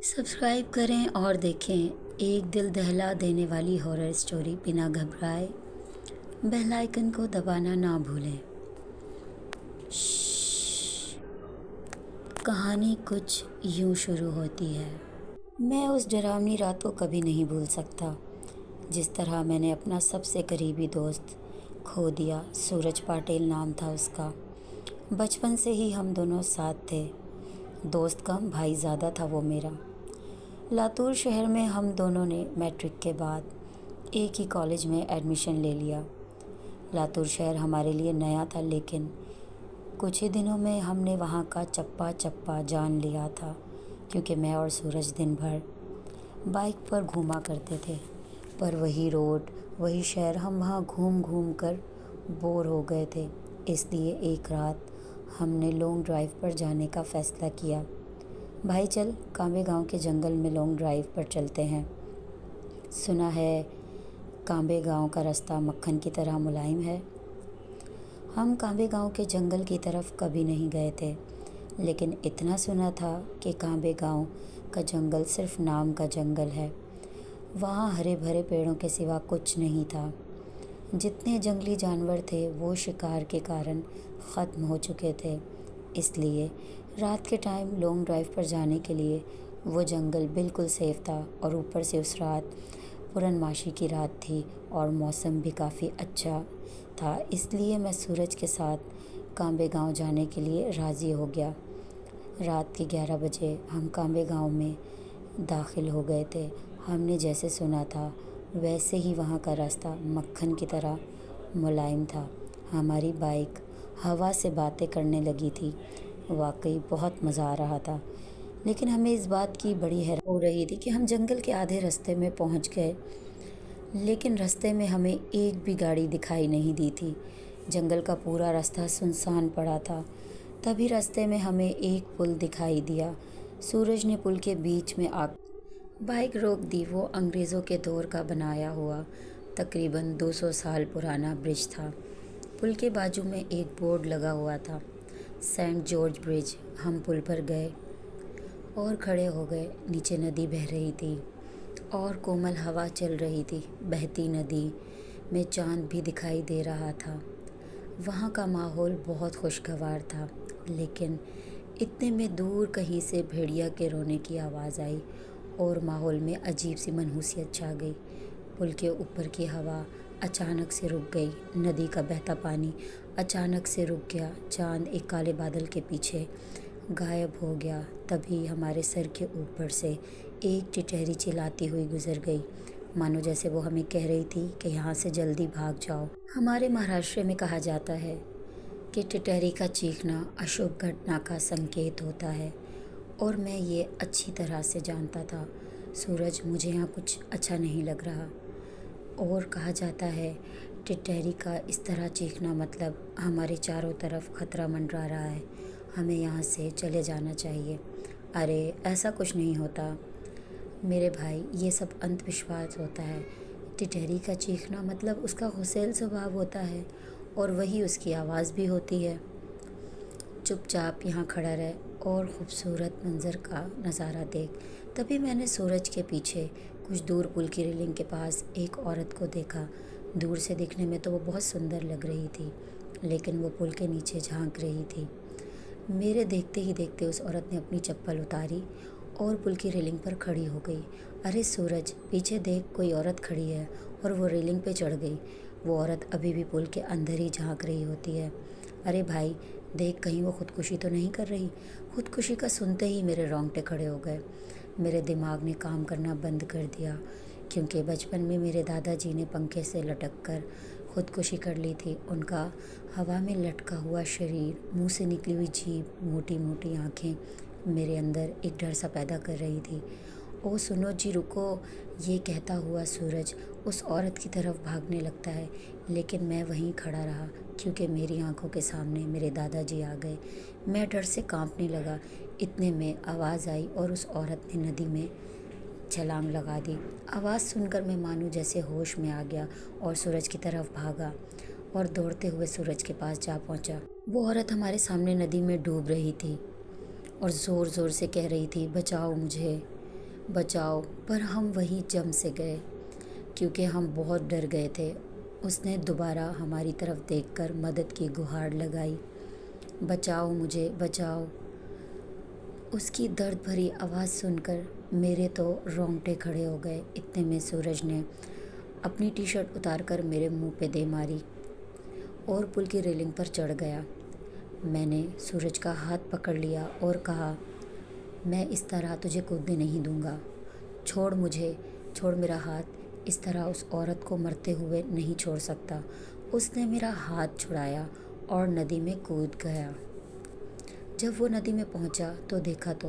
Subscribe करें और देखें एक दिल दहला देने वाली हॉरर स्टोरी बिना घबराए। बेल आइकन को दबाना ना भूलें। कहानी कुछ यूं शुरू होती है। मैं उस डरावनी रात को कभी नहीं भूल सकता जिस तरह मैंने अपना सबसे करीबी दोस्त खो दिया। सूरज पाटिल नाम था उसका। बचपन से ही हम दोनों साथ थे। दोस्त कम भाई ज़्यादा था वो मेरा। लातूर शहर में हम दोनों ने मैट्रिक के बाद एक ही कॉलेज में एडमिशन ले लिया। लातूर शहर हमारे लिए नया था, लेकिन कुछ ही दिनों में हमने वहाँ का चप्पा चप्पा जान लिया था, क्योंकि मैं और सूरज दिन भर बाइक पर घूमा करते थे। पर वही रोड, वही शहर, हम वहाँ घूम घूम कर बोर हो गए थे। इसलिए एक रात हमने लॉन्ग ड्राइव पर जाने का फ़ैसला किया। भाई चल, कांबे गांव के जंगल में लॉन्ग ड्राइव पर चलते हैं। सुना है कांबे गांव का रास्ता मक्खन की तरह मुलायम है। हम कांबे गांव के जंगल की तरफ कभी नहीं गए थे, लेकिन इतना सुना था कि कांबे गांव का जंगल सिर्फ नाम का जंगल है। वहाँ हरे भरे पेड़ों के सिवा कुछ नहीं था। जितने जंगली जानवर थे वो शिकार के कारण ख़त्म हो चुके थे। इसलिए रात के टाइम लॉन्ग ड्राइव पर जाने के लिए वो जंगल बिल्कुल सेफ़ था। और ऊपर से उस रात पूर्णमासी की रात थी और मौसम भी काफ़ी अच्छा था। इसलिए मैं सूरज के साथ कांबे गांव जाने के लिए राज़ी हो गया। रात के 11 बजे हम कांबे गांव में दाखिल हो गए थे। हमने जैसे सुना था वैसे ही वहाँ का रास्ता मक्खन की तरह मुलायम था। हमारी बाइक हवा से बातें करने लगी थी। वाकई बहुत मज़ा आ रहा था, लेकिन हमें इस बात की बड़ी हैरानी हो रही थी कि हम जंगल के आधे रास्ते में पहुंच गए, लेकिन रास्ते में हमें एक भी गाड़ी दिखाई नहीं दी थी। जंगल का पूरा रास्ता सुनसान पड़ा था। तभी रास्ते में हमें एक पुल दिखाई दिया। सूरज ने पुल के बीच में आ बाइक रोक दी। वो अंग्रेज़ों के दौर का बनाया हुआ तकरीबन 200 साल पुराना ब्रिज था। पुल के बाजू में एक बोर्ड लगा हुआ था, सेंट जॉर्ज ब्रिज। हम पुल पर गए और खड़े हो गए। नीचे नदी बह रही थी और कोमल हवा चल रही थी। बहती नदी में चांद भी दिखाई दे रहा था। वहाँ का माहौल बहुत खुशगवार था, लेकिन इतने में दूर कहीं से भेड़िया के रोने की आवाज़ आई और माहौल में अजीब सी मनहूसियत छा गई। पुल के ऊपर की हवा अचानक से रुक गई। नदी का बहता पानी अचानक से रुक गया। चांद एक काले बादल के पीछे गायब हो गया। तभी हमारे सर के ऊपर से एक टिटहरी चिल्लाती हुई गुजर गई, मानो जैसे वो हमें कह रही थी कि यहाँ से जल्दी भाग जाओ। हमारे महाराष्ट्र में कहा जाता है कि टिटहरी का चीखना अशुभ घटना का संकेत होता है, और मैं ये अच्छी तरह से जानता था। सूरज, मुझे यहाँ कुछ अच्छा नहीं लग रहा। और कहा जाता है टिटहरी का इस तरह चीखना मतलब हमारे चारों तरफ खतरा मंडरा रहा है, हमें यहाँ से चले जाना चाहिए। अरे ऐसा कुछ नहीं होता मेरे भाई, ये सब अंधविश्वास होता है। टिटहरी का चीखना मतलब उसका गुस्सैल स्वभाव होता है, और वही उसकी आवाज़ भी होती है। चुपचाप यहाँ खड़ा रहे और ख़ूबसूरत मंज़र का नज़ारा देख। तभी मैंने सूरज के पीछे कुछ दूर पुल की रेलिंग के पास एक औरत को देखा। दूर से दिखने में तो वो बहुत सुंदर लग रही थी, लेकिन वो पुल के नीचे झांक रही थी। मेरे देखते ही देखते उस औरत ने अपनी चप्पल उतारी और पुल की रेलिंग पर खड़ी हो गई। अरे सूरज, पीछे देख, कोई औरत खड़ी है। और वो रेलिंग पे चढ़ गई। वो औरत अभी भी पुल के अंदर ही झांक रही होती है। अरे भाई देख, कहीं वो ख़ुदकुशी तो नहीं कर रही। ख़ुदकुशी का सुनते ही मेरे रोंगटे खड़े हो गए। मेरे दिमाग ने काम करना बंद कर दिया, क्योंकि बचपन में मेरे दादाजी ने पंखे से लटक कर ख़ुदकुशी कर ली थी। उनका हवा में लटका हुआ शरीर, मुंह से निकली हुई जीभ, मोटी मोटी आँखें मेरे अंदर एक डर सा पैदा कर रही थी। ओ सुनो जी, रुको, ये कहता हुआ सूरज उस औरत की तरफ भागने लगता है, लेकिन मैं वहीं खड़ा रहा, क्योंकि मेरी आंखों के सामने मेरे दादाजी आ गए। मैं डर से कांपने लगा। इतने में आवाज़ आई और उस औरत ने नदी में छलांग लगा दी। आवाज़ सुनकर मैं मानो जैसे होश में आ गया और सूरज की तरफ भागा और दौड़ते हुए सूरज के पास जा पहुंचा। वो औरत हमारे सामने नदी में डूब रही थी और ज़ोर ज़ोर से कह रही थी, बचाओ मुझे। बचाओ, पर हम वहीं जम से गए क्योंकि हम बहुत डर गए थे। उसने दोबारा हमारी तरफ देखकर मदद की गुहार लगाई, बचाओ मुझे, बचाओ। उसकी दर्द भरी आवाज़ सुनकर मेरे तो रोंगटे खड़े हो गए। इतने में सूरज ने अपनी टी शर्ट उतारकर मेरे मुंह पे दे मारी और पुल की रेलिंग पर चढ़ गया। मैंने सूरज का हाथ पकड़ लिया और कहा, मैं इस तरह तुझे कूदने नहीं दूंगा। छोड़ मुझे, छोड़ मेरा हाथ। इस तरह उस औरत को मरते हुए नहीं छोड़ सकता। उसने मेरा हाथ छुड़ाया और नदी में कूद गया। जब वो नदी में पहुंचा तो देखा तो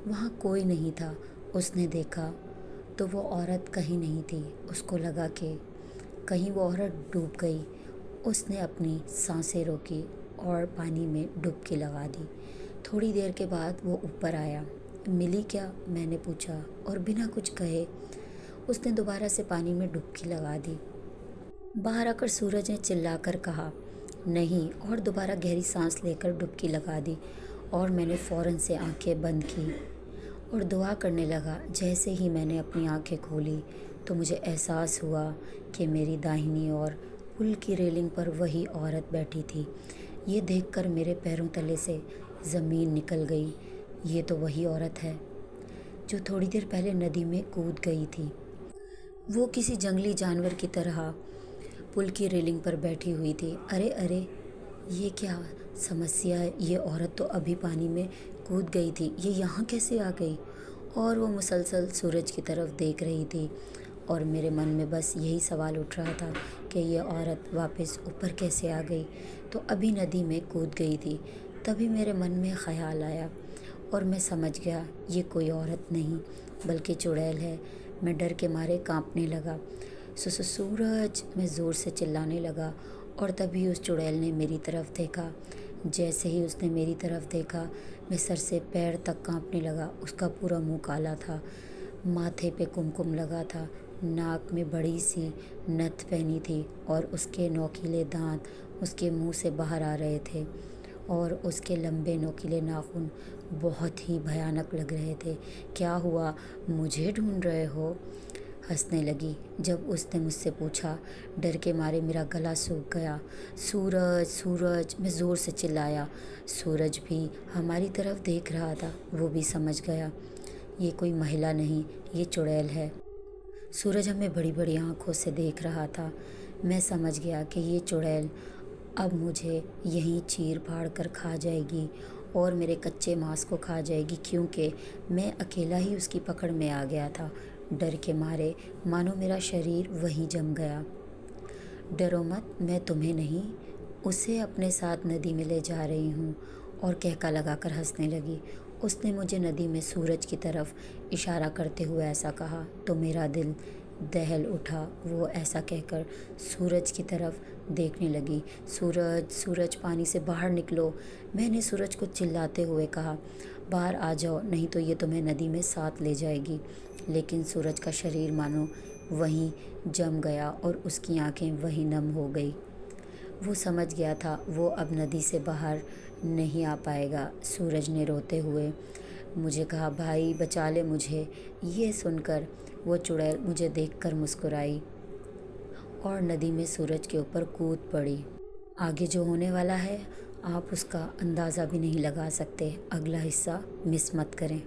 वहाँ कोई नहीं था। उसने देखा तो वो औरत कहीं नहीं थी। उसको लगा कि कहीं वो औरत डूब गई। उसने अपनी सांसें रोकी और पानी में डुबकी लगा दी। थोड़ी देर के बाद वो ऊपर आया। मिली क्या, मैंने पूछा, और बिना कुछ कहे उसने दोबारा से पानी में डुबकी लगा दी। बाहर आकर सूरज ने चिल्लाकर कहा, नहीं, और दोबारा गहरी सांस लेकर डुबकी लगा दी। और मैंने फ़ौरन से आंखें बंद की और दुआ करने लगा। जैसे ही मैंने अपनी आंखें खोली तो मुझे एहसास हुआ कि मेरी दाहिनी ओर पुल की रेलिंग पर वही औरत बैठी थी। ये देखकर मेरे पैरों तले से ज़मीन निकल गई। ये तो वही औरत है जो थोड़ी देर पहले नदी में कूद गई थी। वो किसी जंगली जानवर की तरह पुल की रेलिंग पर बैठी हुई थी। अरे अरे, ये क्या समस्या है। ये औरत तो अभी पानी में कूद गई थी, ये यहाँ कैसे आ गई। और वो मुसलसल सूरज की तरफ देख रही थी और मेरे मन में बस यही सवाल उठ रहा था कि ये औरत वापस ऊपर कैसे आ गई। तो अभी नदी में कूद गई थी। तभी मेरे मन में ख़याल आया और मैं समझ गया ये कोई औरत नहीं बल्कि चुड़ैल है। मैं डर के मारे कांपने लगा। सूरज, मैं ज़ोर से चिल्लाने लगा और तभी उस चुड़ैल ने मेरी तरफ देखा। जैसे ही उसने मेरी तरफ देखा मैं सर से पैर तक कांपने लगा। उसका पूरा मुंह काला था, माथे पे कुमकुम लगा था, नाक में बड़ी सी नथ पहनी थी और उसके नोकीले दांत उसके मुंह से बाहर आ रहे थे और उसके लंबे नोकीले नाखून बहुत ही भयानक लग रहे थे। क्या हुआ, मुझे ढूंढ रहे हो? हंसने लगी जब उसने मुझसे पूछा। डर के मारे मेरा गला सूख गया। सूरज, सूरज, मैं ज़ोर से चिल्लाया। सूरज भी हमारी तरफ देख रहा था। वो भी समझ गया ये कोई महिला नहीं, ये चुड़ैल है। सूरज हमें बड़ी बड़ी आंखों से देख रहा था। मैं समझ गया कि ये चुड़ैल अब मुझे यहीं चीर फाड़ कर खा जाएगी और मेरे कच्चे मांस को खा जाएगी, क्योंकि मैं अकेला ही उसकी पकड़ में आ गया था। डर के मारे मानो मेरा शरीर वहीं जम गया। डरो मत, मैं तुम्हें नहीं, उसे अपने साथ नदी में ले जा रही हूँ। और कहका लगाकर हंसने लगी। उसने मुझे नदी में सूरज की तरफ इशारा करते हुए ऐसा कहा तो मेरा दिल दहल उठा। वो ऐसा कहकर सूरज की तरफ देखने लगी। सूरज, सूरज, पानी से बाहर निकलो। मैंने सूरज को चिल्लाते हुए कहा, बाहर आ जाओ, नहीं तो ये तुम्हें नदी में साथ ले जाएगी। लेकिन सूरज का शरीर मानो वहीं जम गया और उसकी आंखें वहीं नम हो गई। वो समझ गया था वो अब नदी से बाहर नहीं आ पाएगा। सूरज ने रोते हुए मुझे कहा, भाई बचा ले मुझे। ये सुनकर वो चुड़ैल मुझे देखकर मुस्कुराई और नदी में सूरज के ऊपर कूद पड़ी। आगे जो होने वाला है आप उसका अंदाज़ा भी नहीं लगा सकते। अगला हिस्सा मिस मत करें।